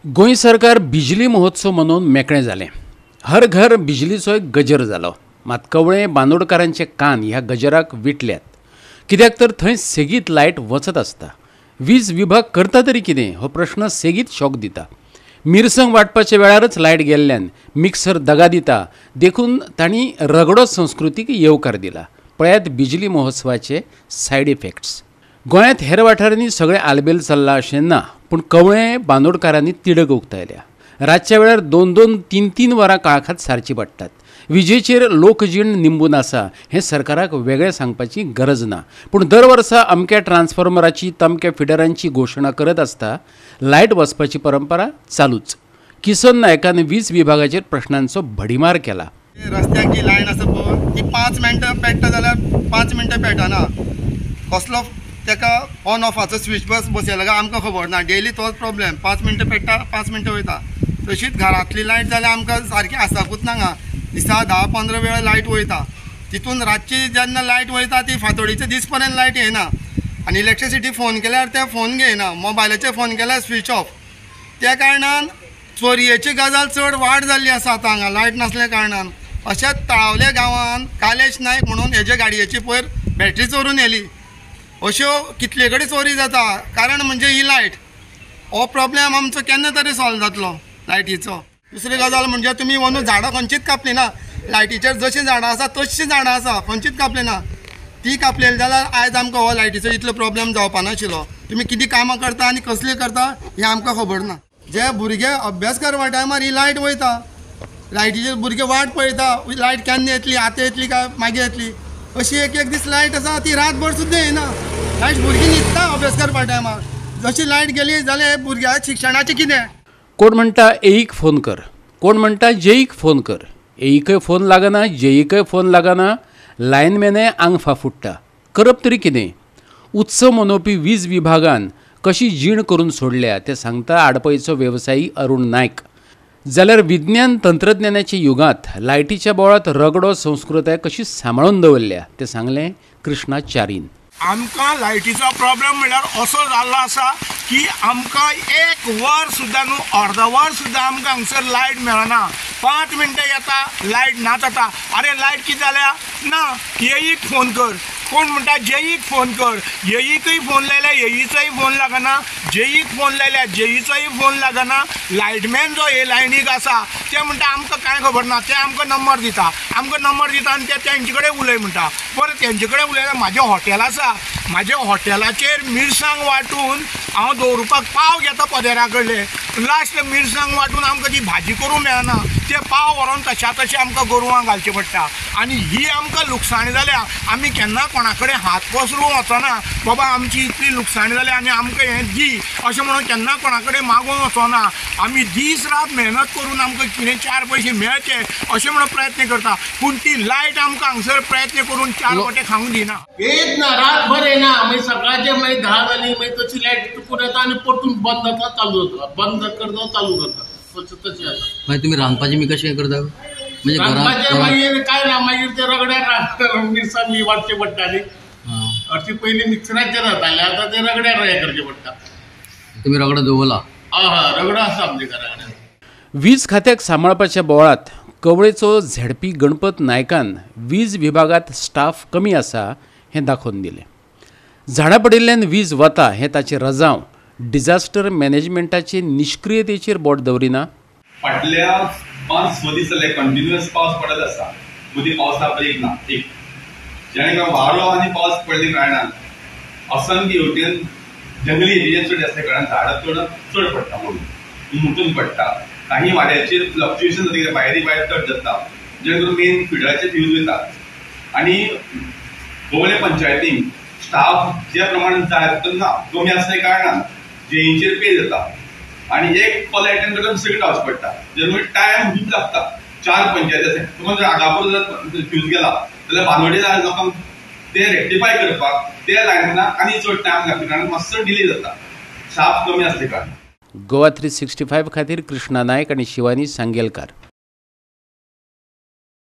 गोंय सरकार बिजली महोत्सव मनोवन मेकळें जालें। हर घर बिजलीचो एक गजर जालो। मात कवळे बांदोडकारांचे कान ह्या गजराक विटल्यात, कित्याक तर थंय सेगीत लायट वचत आसता। वीज विभाग करता तरी कितें हो प्रश्न सेगीत शॉक दिता। मिरसंग वांटपाच्या वेळारच लायट गेल्ल्यान मिक्सर दगा दिता देखून तांणी रगडो संस्कृतीक येवकार दिला। पळयात बिजली महोत्सवाचे सायड इफेक्ट्स। गोंयांत हेर वाठारांनी सगळें आलबेल चल्लां अशें ना, पूण कवळे बांदोडकारांनी तिडक उक्तायल्या। रातच्या वेळार 2-2, 3-3 वरां काळखात सारची पडटात। विजेचेर लोकजीण निंबून आसा हें सरकाराक वेगळें सांगपाची गरज ना, पूण दर वर्सा अमक्या ट्रान्सफॉर्मराची तमक्या फिडरांची घोशणा करत आसता लायट वचपाची परंपरा चालूच। किसन नायकान वीज विभागाचेर प्रश्नांचो भडिमार केला। रस्त्याक जी लायन आसा पळय ती 5 मिनटां पेट्टा जाल्यार 5 मिनटां पेटना। कसलो तेका ऑन ऑफाचो स्विच बसयला काय आमकां खबर ना। डेली तोच प्रॉब्लेम, 5 मिनटां पेट्टा 5 मिनटां वयता। तशीच घरांतली लायट जाल्यार आमकां सारकी आसाकूच ना। दिसा 10-15 वेळा लायट वयता, तितून रातची जेन्ना लायट वयता ती फांतोडीचे दीस पर्यंत लायट येना। आनी इलेक्ट्रिसिटी फोन केल्यार ते फोन घेयना, मोबायलाचेर फोन केल्यार स्विच ऑफ। त्या कारणान चोरयेची गजाल चड वाड जाल्ली आसा आतां हांगा लायट नासल्या कारणान। अशेंच तळावले गांवांत कालेश नायक म्हणून हेजे गाडयेची पयर बॅटरी चोरून येयली। अश्यो कितले कडेन चोरी जाता, कारण म्हणजे ही लायट। हो प्रॉब्लेम आमचो केन्ना तरी सॉल्व जातलो लायटीचो। दुसरी गजाल म्हणजे तुमी वनू झाडां खंयचीच कापली ना। लायटीचेर जशीं झाडां आसा तशीं झाडां आसा, खंयचीच कापली ना। ती कापलेली जाल्यार आयज आमकां हो लायटीचो इतलो प्रॉब्लेम जावपा नाशिल्लो। तुमी कितें कामां करता आनी कसली करता हें आमकां खबर ना। जे भुरगे अभ्यास करपा टायमार ही लायट वयता, लायटीचेर भुरगे वाट पळयता, लायट केन्ना येतली, आतां येतली काय मागीर येतली। अशी एक दीस लायट आसा ती रातभर सुद्दां येना। लायट भुरगीं न्हिदता अभ्यास करपा टायमार। जशी लायट गेली जाल्यार भुरग्या शिक्षणाचें कितें? कोण म्हणटा एईक फोन कर, कोण म्हणटा जेईक फोन कर। एईकय फोन लागना, जेईकय फोन लागना, लायनमॅने आंग फाफुट्टा। करप तरी कितें? उत्सव मनोवपी वीज विभागान कशी जीण करून सोडल्या तें सांगता आडपयचो वेवसायी अरुण नायक। जाल्यार विज्ञान तंत्रज्ञानाच्या युगांत लायटीच्या बोळात रगडो संस्कृताय कशी सांबाळून दवरल्या तें सांगलें कृष्णा च्यारीन। आमकां लायटीचो प्रॉब्लेम म्हणल्यार असो जाल्लो आसा की आमकां 1 वर सुद्दां न्हू, अर्द वर सुद्दां आमकां हांगसर लायट मेळना। 5 मिनटां येता लायट ना जाता। अरे लायट कितें जाल्या ना, येईक फोन कर। कोण म्हणटा जेईक फोन कर, येईकय फोन लायल्यार येईचोय फोन लागना, जेईक फोन लायल्यार जेईचोय फोन लागना। लायटमॅन जो हे लायनीक आसा ते म्हणटा आमकां कांय खबर ना, ते आमकां नंबर दिता आनी ते तेंचे कडेन उलय म्हणटा। परत तेंचे कडेन उलयल्यार म्हाजें हॉटेल आसा, म्हाज्या हॉटेलाचेर मिरसांग वांटून हांव दवरुपाक पाव घेता पदेरा कडले। लास्ट मिरसांग वांटून आमकां ती भाजी करूंक मेळना, ते पाव व्हरोन तशा तशें आमकां गोरवांक घालचें पडटा। आनी ही आमकां लुकसाणी जाल्या। आमी केन्ना कोणा कडेन हात पसरूंक वचना, बाबा आमची इतली लुकसाणी जाल्या आनी आमकां हें दी अशें म्हणून केन्ना कोणा कडेन मागूंक वचना। आमी दीस रात मेहनत करून आमकां कितें 4 पयशे मेळचे अशें म्हणून प्रयत्न करता, पूण ती लायट आमकां हांगसर प्रयत्न करून 4 वाटे खावंक दिना। येत ना, रातभर येना, मागीर सकाळचे मागीर 10 जाली, मागीर तशी लायट चुकून येता आनी परतून बंद जाता, चालू जाता, बंद करता चालू करता, तशें जाता। मागीर तुमी रांदपाचें बी कशें करता? म्हणजे मागीर काय ना, मागीर ते रगड्यार मिरसांग बी वाटची पडटाली। अशी पयलीं मिक्सराचेर जातालें, आतां ते रगड्यार हें करचें पडटा। तुमी रगडो दवरला? हय, रगडो आसा आमच्या घरा कडेन। वीज खात्याक सांबाळपाच्या बोळात कवळेचो झेडपी गणपत नायकान वीज विभागात स्टाफ कमी आसा हें दाखोवन दिलें। झाडां पडिल्ल्यान वीज वता हें ताचें रजाव डिझास्टर मॅनेजमेंटाचे निष्क्रियतेचेर बोट दवरिना। फाटल्या 5-6 दीस जाले कंटिन्युअस पावस पडत आसा, मदीं पावसा ब्रेक ना। एक जेणे करून वारो आनी पावस पडले कारणान असंख्य हेवटेन जंगली एरिया चड आसल्या कारणान झाडां चड पडटा, मुठून पडटा। काही वाड्याचेर फ्लक्च्युएशन जाता, भायर चड जाता, जेणे करून मेन फिडराचे फ्यूज वयता। आनी गोवळे पंचायतीन स्टाफ ज्या प्रमाणान जाय तितून कमी आसल्या कारणान जेईचेर पे जाता आनी एक कॉल अटेंड करता दुसरे कडेन वचपाक पडटा, जेन्ना टायम खूब लागता। 4 पंचायती आसा, समज जर आगापूर जर फ्यूज गेला जाल्यार बानवडे लोकांक ते रेक्टिफाय करपाक ते लायनाक आनी चड टायम लागता, कारण मातसो डिले जाता स्टाफ कमी आसल्या कारणान। गोवा 365 खातीर कृष्णा नायक आनी शिवानी सांगेलकार।